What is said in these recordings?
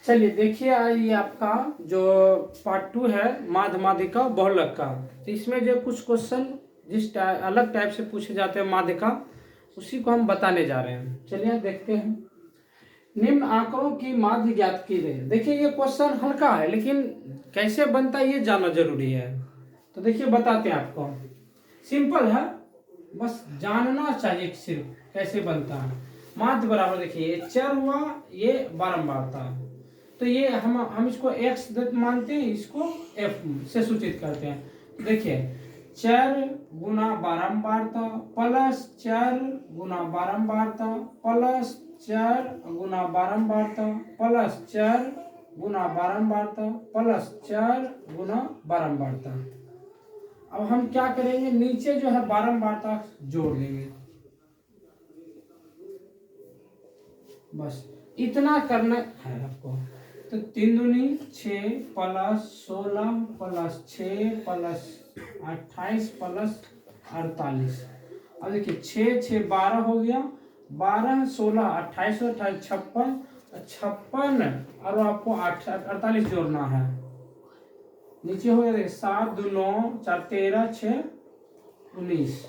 चलिए देखिए, ये आपका जो पार्ट 2 है माध्यमादिका बहुलक का। तो इसमें जो कुछ क्वेश्चन अलग टाइप से पूछे जाते हैं माध्यिका, उसी को हम बताने जा रहे हैं। चलिए देखते हैं। निम्न आंकड़ों की माध्य ज्ञात कीजिए। देखिए ये क्वेश्चन हल्का है, लेकिन कैसे बनता है ये जानना जरूरी है। तो देखिए बताते हैं आपको, सिंपल है, बस जानना चाहिए सिर्फ कैसे बनता है। माध्य बराबर देखिए ये चर हुआ, ये बारंबारता, तो ये हम इसको x मानते हैं, इसको f से सूचित करते हैं। तो देखिए चर गुना बारंबारता प्लस चर गुना बारंबारता प्लस चर गुना बारंबारता प्लस चर गुना बारंबारता प्लस चर गुना बारंबारता। अब हम क्या करेंगे, नीचे जो है बारंबारता जोड़ देंगे, बस इतना करना है आपको। तो 3 दूनी 6 प्लस 16 प्लस 6 प्लस 28 प्लस 48। अब देखिए 6 6 12 हो गया, 12 16 28 28 56 56 और आपको 48 जोड़ना है। नीचे हो गया देखिए 7 2 9 4 13 6 19,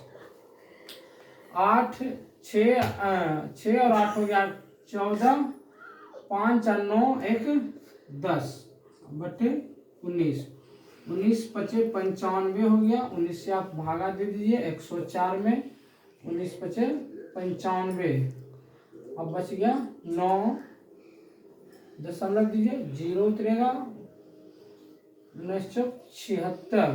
8 6 और 8 हो गया 14, 5 और 9 1 10 बटे 19, 19 पचे 95 हो गया। 19 से आप भागा दे दीजिए 104 में, 19 पचे 95। अब बच गया 9, 10 रख दीजिए, 0 उतरेगा, 1976,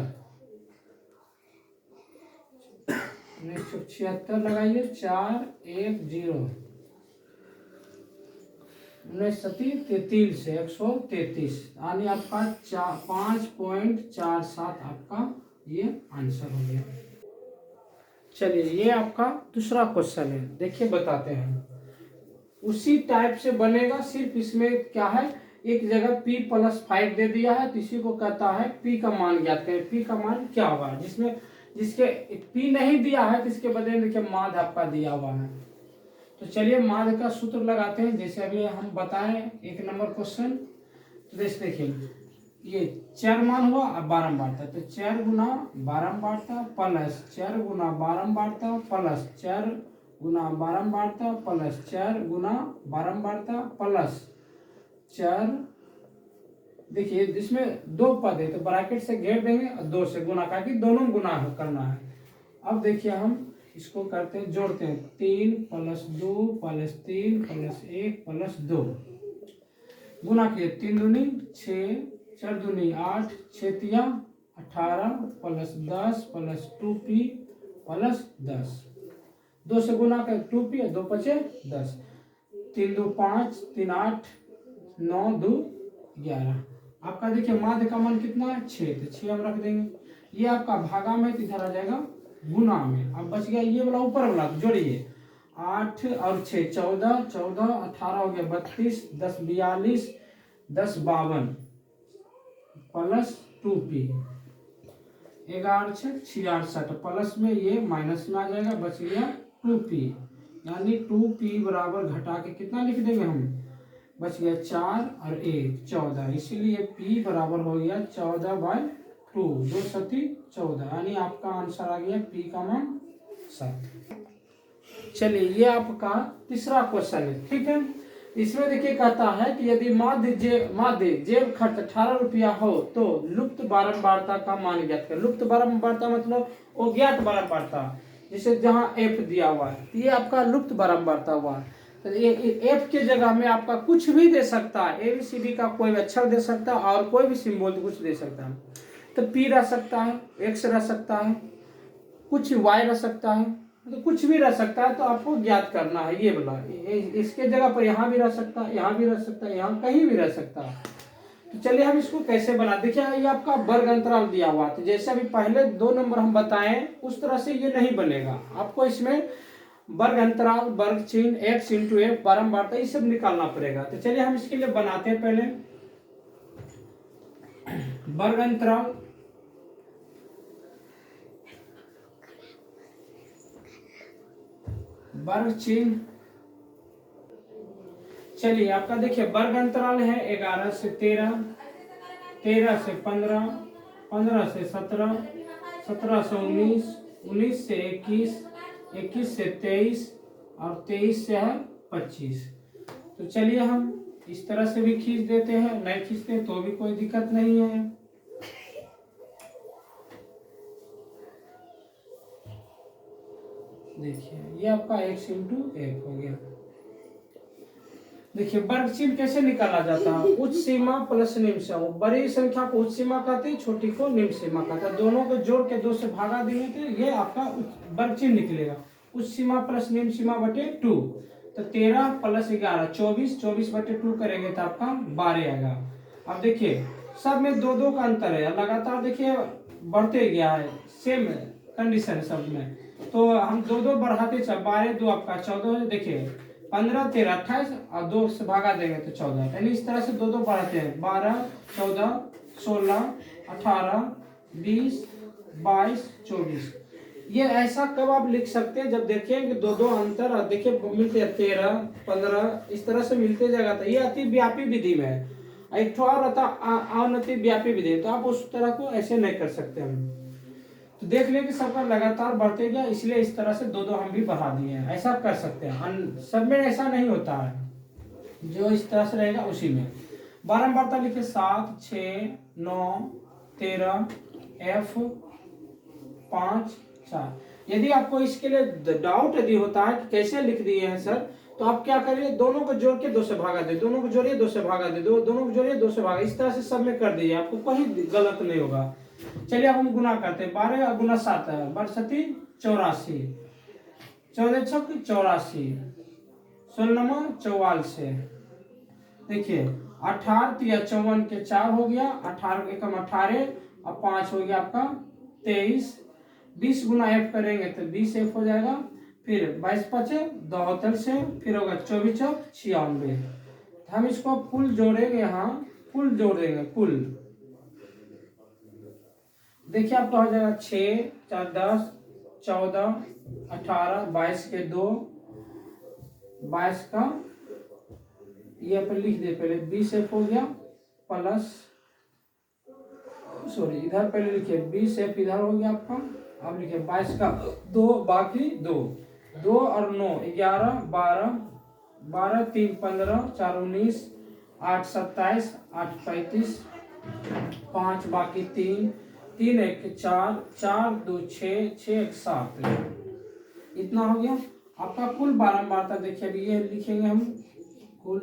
1976 लगाइए, 4 1 0, 1933 से 133, यानी आपका 5.47 आपका ये आंसर हो गया। चलिए ये आपका दूसरा क्वेश्चन है, देखिए बताते हैं। उसी टाइप से बनेगा, सिर्फ इसमें क्या है, एक जगह p+5 दे दिया है, तो इसी को कहता है p का मान ज्ञात करें। p का मान क्या होगा, जिसमें जिसके p नहीं दिया है तो इसके बदले में देखिए माध्य आपका दिया हुआ है। तो चलिए माध्य का सूत्र लगाते हैं, जैसे अभी हम बताएं 1 नंबर क्वेश्चन। तो देखिए ये चर मान हुआ और बारंबारता, तो चर गुना बारंबारता प्लस चर गुना बारंबारता प्लस चर गुना बारंबारता प्लस चर गुना बारंबारता प्लस चर। देखिए इसमें 2 पद है, तो ब्रैकेट से घेर देंगे और 2 से गुना करके दोनों गुना करना है। अब देखिए हम इसको करते हैं, जोड़ते हैं, 3 + 2 + 3 + 1 + 2 गुना किए, 3 दूनी 6 4 दूनी 8 6 तिया 18 + 10 + 2p + 10, 2 से गुना कर 2p, 2 पचे 10, 3 2 5 3 8 9 2 11। आपका देखिए माध्य का मान कितना है 6, तो 6 हम रख देंगे। ये आपका भागा में इधर आ जाएगा गुना में। अब बच गया ये वाला ऊपर वाला, जोड़िए 8 और 6 14 14 18 हो गया 32, 10 42 10 52 प्लस 2p, 11 6 66 प्लस में ये माइनस में आ जाएगा, बच गया 2p, यानी 2p बराबर घटा के कितना लिख देंगे हम, बच गया 4 और 1 14, इसीलिए p बराबर हो गया 14/2, 2 सती 14, यानी आपका आंसर आ गया p का मान 7। चलिए ये आपका तीसरा क्वेश्चन है, ठीक है। इसमें देखिए कहता है कि यदि माध्य जेब खर्च 18 रुपया हो तो लुप्त बारंबारता का मान ज्ञात करें। लुप्त बारंबारता मतलब अज्ञात बारंबारता, जैसे जहाँ f दिया हुआ है, ये आपका लुप्त बारंबारता हुआ। तो ये f के जगह में आपका कुछ भी दे सकता है, ABCD का कोई अक्षर दे सकता है और कोई भी सिंबल कुछ दे सकता है। तो p रह सकता है, x रह सकता है, कुछ y रह सकता है, तो कुछ भी रह सकता है। तो आपको ज्ञात करना है ये वाला, इसके जगह पर यहाँ भी रह सकता है, यहाँ भी रह सकता है, यहाँ कहीं भी रह सकता है। तो चलिए हम इसको कैसे बना, देखिए ये आपका वर्ग अंतराल दिया हुआ, तो जैसे अभी पहले 2 नंबर हम बताएं उस तरह से ये नहीं बनेगा। आपको इसमें वर्ग अंतराल, वर्ग चिन्ह, x × f, बारंबारता, ये सब निकालना पड़ेगा। तो चलिए हम इसके लिए बनाते हैं पहले वर्ग अंतराल, वर्ग चिन्ह, चलिए आपका देखिए वर्ग अंतराल है 11 से 13, 13 से 15, 15 से 17, 17 से 19, 19 से 21, 21 से 23 और 23 से है 25। तो चलिए हम इस तरह से भी खींच देते हैं, नहीं खींचते तो भी कोई दिक्कत नहीं है। देखिए ये आपका x इंटू 1 हो गया। देखिए वर्ग चिन्ह कैसे निकाला जाता है, उच्च सीमा प्लस निम्न सीमा। बड़ी संख्या को उच्च सीमा कहते हैं, छोटी को निम्न सीमा कहते हैं। दोनों को जोड़ के 2 से भागा देंगे तो ये आपका वर्ग चिन्ह निकलेगा। उच्च सीमा प्लस निम्न सीमा बटे 2, तो 13 प्लस 11 24, 24 बटे 2 करेंगे तो आपका 12 आएगा। अब देखिए सब में 2-2 का अंतर है, लगातार देखिए बढ़ते गया है, सेम कंडीशन सब में। तो हम 2-2 बढ़ाते चल, 12 2 आपका 14, देखिए 15 13 28 और 2 से भागा देंगे तो 14, यानी इस तरह से 2-2 बढ़ाते हैं। 12 14 16 18 20 22 24। ये ऐसा कब आप लिख सकते हैं जब देखें कि 2-2 अंतर और देखिए मिलते हैं 13 15 इस तरह से मिलते जाएगा। तो ये अति व्यापी विधि में है। एक और आता अनति व्यापी विधि, तो आप उस तरह को ऐसे नहीं कर सकते हम। तो देख लें कि सबका लगातार बढ़ते गया, इसलिए इस तरह से 2-2 हम भी बढ़ा दिए हैं। ऐसा कर सकते हैं, सब में ऐसा नहीं होता है, जो इस तरह से रहेगा उसी में। बारंबारता लिखे 7 6 9 13 F 5 4। यदि आपको इसके लिए डाउट यदि होता है कि कैसे लिख दिए हैं सर, तो आप क्या करिए, दोनों को जोड़ के 2 से भागा दे, दोनों को जोड़िए 2 से भागा दे, दोनों को जोड़िए 2 से भागा, इस तरह से सब में कर दीजिए, आपको कोई गलत नहीं होगा। चलिए अब हम गुना करते हैं। 12 गुना 7 है 62 84, 14 छक 84, 16 44। देखिए 18 या 54 के 4 हो गया, 18 एकम 18 और 5 हो गया आपका 23। 20 गुना f करेंगे तो 20 f हो जाएगा। फिर 22 5 72 से फिर होगा 24 96। हम इसको कुल जोड़ेंगे, यहाँ कुल जोड़ देंगे कुल। देखिए आपका हो जाएगा 6 4 10 14 18 22 के 2 22 का ये अपन लिख दे पहले 20 f हो गया प्लस, सॉरी इधर पहले लिखिए 20 f इधर हो गया आपका। अब लिखिए 22 का 2 बाकी 2 2 और 9 11 12 12 3 15 4 19 8 27 8 35 5 बाकी 3 3 1 4 4 2 6 6 1 7। इतना हो गया आपका कुल बारंबारता। देखिए अभी ये लिखेंगे हम, कुल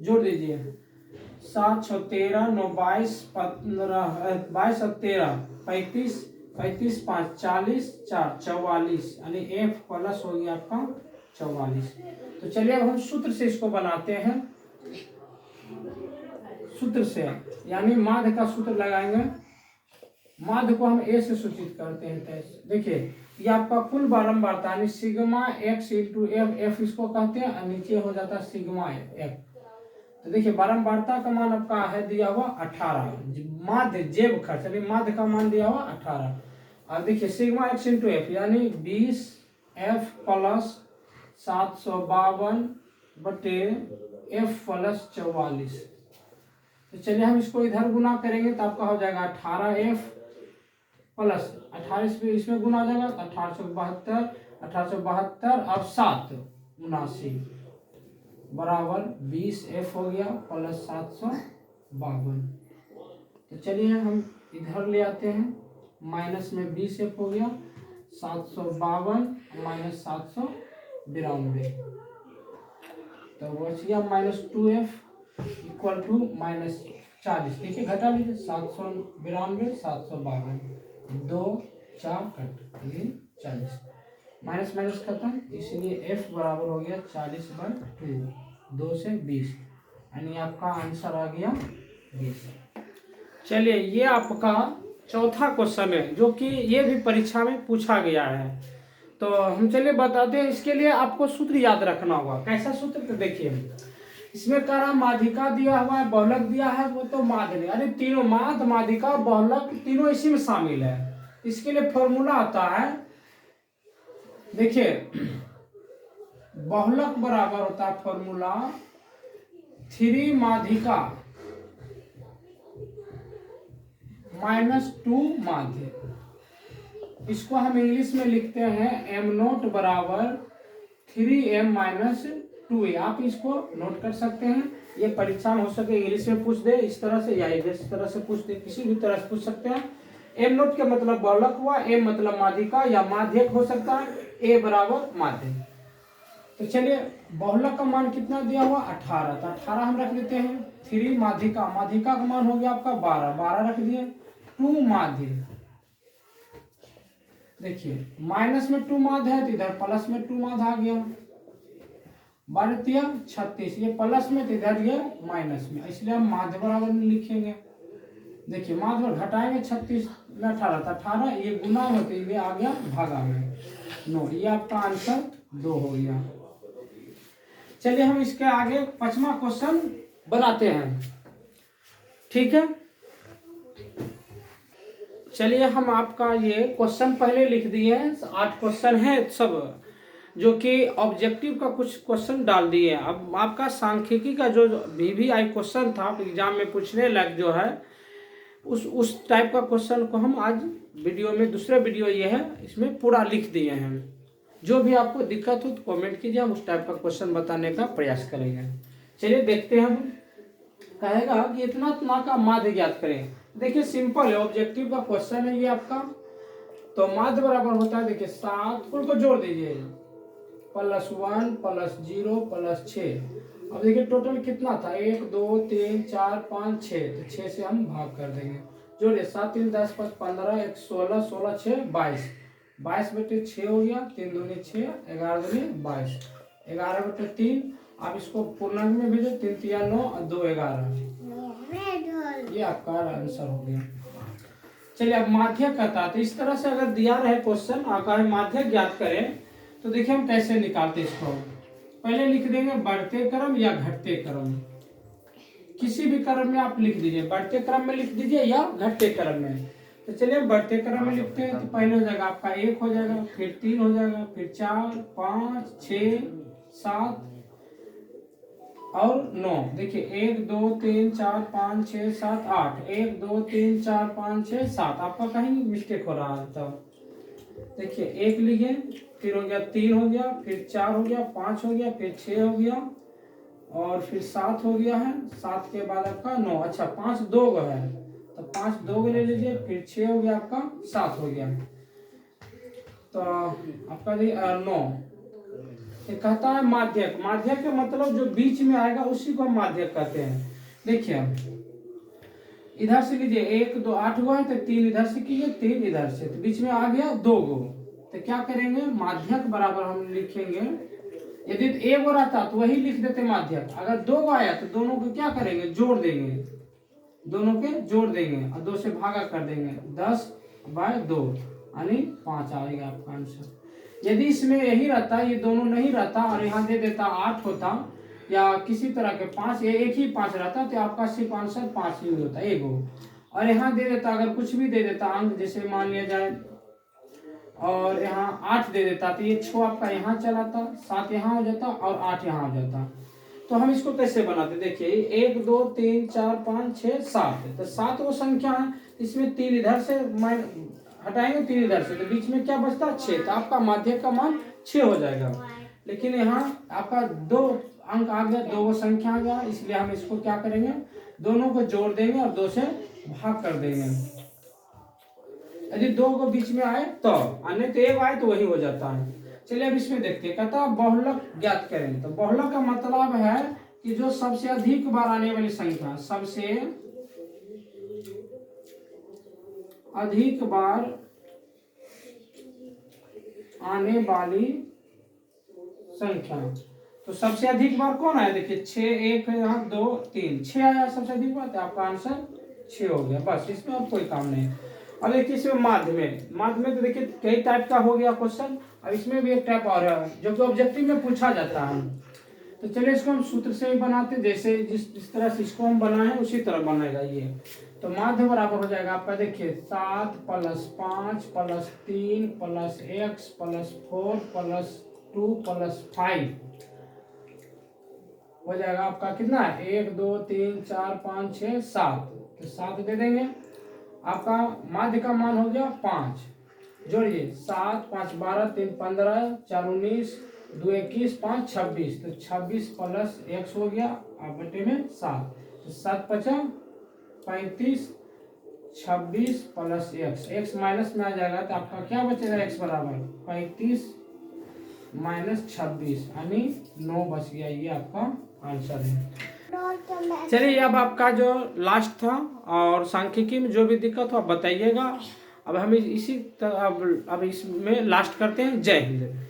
जोड़ दीजिए 7 6 13 9 22 15 22 और 13 35 35 5 40 4 44, यानी f प्लस हो गया आपका 44। तो चलिए अब हम सूत्र से इसको बनाते हैं। सूत्र से यानी माध्य का सूत्र लगाएंगे। माध्य को हम a से सूचित करते हैं। देखिए ये आपका कुल बारंबारता यानी sigma x into F, F इसको कहते हैं और नीचे हो जाता है सिग्मा f। तो देखिए बारंबारता का मान आपका है दिया हुआ 18, माध्य जेब खर्च यानी माध्य का मान दिया हुआ 18। और देखिए सिग्मा x इंटू एफ यानी 20 f प्लस 752 बटे f प्लस 44। तो चलिए हम इसको इधर गुना करेंगे तो आपका हो जाएगा 18f प्लस 18 इसमें गुना हो जाएगा 1872 1872 और 7 79 बराबर 20f हो गया प्लस 752। तो चलिए हम इधर ले आते हैं, माइनस में 20f हो गया 752 माइनस 792, तो बच गया minus 2f equal to minus 40। देखिए घटा लीजिए 792 752 2 4 कट ये 40, माइनस माइनस खत्म, इसलिए f बराबर हो गया 40/2 2 से 20, यानी आपका आंसर आ गया 20। चलिए ये आपका चौथा क्वेश्चन है जो कि ये भी परीक्षा में पूछा गया है। तो हम चलिए बताते हैं, इसके लिए आपको सूत्र याद रखना होगा। कैसा सूत्र, तो देखिए इसमें कह रहा माध्यिका दिया हुआ है, बहुलक दिया है, वो तो माध्य यानी तीनों माध्य माध्यिका बहुलक तीनों इसी में शामिल है। इसके लिए फॉर्मूला आता है, देखिए बहुलक बराबर होता है फॉर्मूला 3 माध्यिका -2 माध्य। इसको हम इंग्लिश में लिखते हैं m0 बराबर 3m - 2a। आप इसको नोट कर सकते हैं, ये परीक्षा में हो सके इंग्लिश में पूछ दे इस तरह से या इस तरह से पूछ दे, किसी भी तरह से पूछ सकते हैं। m0 का मतलब बहुलक हुआ, m मतलब माध्यिका या माध्यक हो सकता है, a बराबर माध्यक। तो चलिए बहुलक का मान कितना दिया हुआ 18, तो 18 हम रख देते हैं। 3 माध्यिका, माध्यिका का मान हो गया आपका 12, 12 रख दिए। 2 माध्य, देखिए माइनस में 2 माध्य है तो इधर प्लस में 2 माध्य आ गया। 12 36, ये प्लस में तो इधर ये माइनस में, इसलिए हम माध्य बराबर में लिखेंगे। देखिए माध्य घटाएंगे 36 में 18, तो 18 ये गुना में तो ये आ गया भागा में 9। ये आपका आंसर 2 हो गया। चलिए हम इसके आगे 5वां क्वेश्चन बनाते हैं, ठीक है। चलिए हम आपका ये क्वेश्चन पहले लिख दिए हैं, 8 क्वेश्चन है सब, जो कि ऑब्जेक्टिव का कुछ क्वेश्चन डाल दिए। अब आपका सांख्यिकी का जो VVI क्वेश्चन था एग्जाम में पूछने लग जो है, उस टाइप का क्वेश्चन को हम आज वीडियो में, दूसरा वीडियो ये है इसमें पूरा लिख दिए हैं। जो भी आपको दिक्कत हो तो कमेंट कीजिए, हम उस टाइप का क्वेश्चन बताने का प्रयास करेंगे। चलिए देखते हैं। हम कहेगा कि इतना का माध्य ज्ञात करें। देखिए सिंपल है, ऑब्जेक्टिव का क्वेश्चन है ये आपका। तो माध्य बराबर होता है, देखिए 7 को जोड़ दीजिए, +1 +0 +6। अब देखिए टोटल कितना था, 1 2 3 4 5 6, तो 6 से हम भाग कर देंगे। जोड़िए 7 3 10 5 15 1 16 16 6 22, 22/6 हो गया, 3 दूनी 6, 11 दूनी 22, 11/3। आप इसको पूर्णांक में भेजो, 3 3 9 और 2 11, ये आपका आंसर हो गया। चलिए अब माध्यक कहता है, तो इस तरह से अगर दिया रहे क्वेश्चन आपका माध्यक ज्ञात करें, तो देखिए हम कैसे निकालते इसको। पहले लिख देंगे बढ़ते क्रम या घटते क्रम, किसी भी क्रम में आप लिख दीजिए, बढ़ते क्रम में लिख दीजिए या घटते क्रम में। तो चलिए बढ़ते क्रम में लिखते हैं, तो पहले हो जाएगा आपका 1 हो जाएगा, फिर 3 हो जाएगा, फिर 4 5 6 7 और 9। देखिए 1 2 3 4 5 6 7 8, 1 2 3 4 5 6 7, आपका कहीं मिस्टेक हो रहा है। तो देखिए 1 लिखे, फिर हो गया 3 हो गया, फिर 4 हो गया, 5 हो गया, फिर 6 हो गया और फिर 7 हो गया है। 7 के बाद आपका 9, अच्छा 5 2 है तो 5 2 ले लीजिए, फिर 6 हो गया आपका, 7 हो गया, तो आपका 9। कहता है माध्यक, माध्यक का मतलब जो बीच में आएगा उसी को हम माध्यक कहते हैं। देखिए इधर से लीजिए 1 2 8 हुआ है, तो 3 इधर से कीजिए, 3 इधर से, तो बीच में आ गया 2 गो। तो क्या करेंगे, माध्यक बराबर हम लिखेंगे। यदि 1 गो रहता तो वही लिख देते माध्यक, अगर 2 गो आया तो दोनों को क्या करेंगे, जोड़ देंगे, दोनों के जोड़ देंगे और 2 से भागा कर देंगे, 10/2 यानी 5 आएगा आपका आंसर। यदि इसमें यही रहता, ये दोनों नहीं रहता और यहाँ दे देता 8 होता या किसी तरह के 5, एक ही 5 रहता, तो आपका सिर्फ आंसर 5 ही होता, 1 हो। और यहाँ दे देता, अगर कुछ भी दे देता अंक, जैसे मान लिया जाए और यहाँ 8 दे देता, तो ये 6 आपका यहाँ चला था, 7 यहाँ हो जाता और 8 यहाँ हो जाता। तो हम इसको कैसे बनाते, देखिए 1 2 3 4 5 6 7, तो 7 वो संख्या है, इसमें 3 इधर से हटाएंगे, 3 इधर से, तो बीच में क्या बचता 6, तो आपका माध्यक का मान 6 हो जाएगा। लेकिन यहाँ आपका 2 अंक आ गया, 2 संख्या आ गया, इसलिए हम इसको क्या करेंगे, दोनों को जोड़ देंगे और 2 से भाग कर देंगे। यदि 2 को बीच में आए तो, अन्य तो 1 आए तो वही हो जाता है। चलिए अब इसमें देखते हैं, कहता है बहुलक ज्ञात करें। तो बहुलक का मतलब है कि जो सबसे अधिक बार आने वाली संख्या, सबसे अधिक बार आने वाली संख्या। तो सबसे अधिक बार कौन आया, देखिए 6, 1 यहाँ 2 3, 6 आया सबसे अधिक बार, तो आपका आंसर 6 हो गया, बस इसमें अब कोई काम नहीं। अब देखिए इसमें माध्य में तो देखिए कई टाइप का हो गया क्वेश्चन। अब इसमें भी एक टाइप और है जो कि ऑब्जेक्टिव में पूछा जाता है। तो चलिए इसको हम सूत्र से ही बनाते, जैसे जिस तरह से इसको हम बनाए उसी तरह बनेगा ये। तो माध्य बराबर हो जाएगा आपका, देखिए 7 + 5 + 3 + x + 4 + 2 + 5 हो जाएगा आपका कितना है 1 2 3 4 5 6 7, तो 7 दे देंगे। आपका माध्य का मान हो गया 5, जोड़िए 7 5 12 3 15 4 19 2 21 5 26, तो 26 प्लस x हो गया आप बटे में 7, तो 7 5 35, 26 प्लस x माइनस में आ जाएगा तो आपका क्या बचेगा x बराबर 35 माइनस 26 यानी 9 बच गया। ये आपका आंसर है। चलिए अब आपका जो लास्ट था और सांख्यिकी में जो भी दिक्कत हो आप बताइएगा। अब हम इसी अब इसमें लास्ट करते हैं। जय हिंद।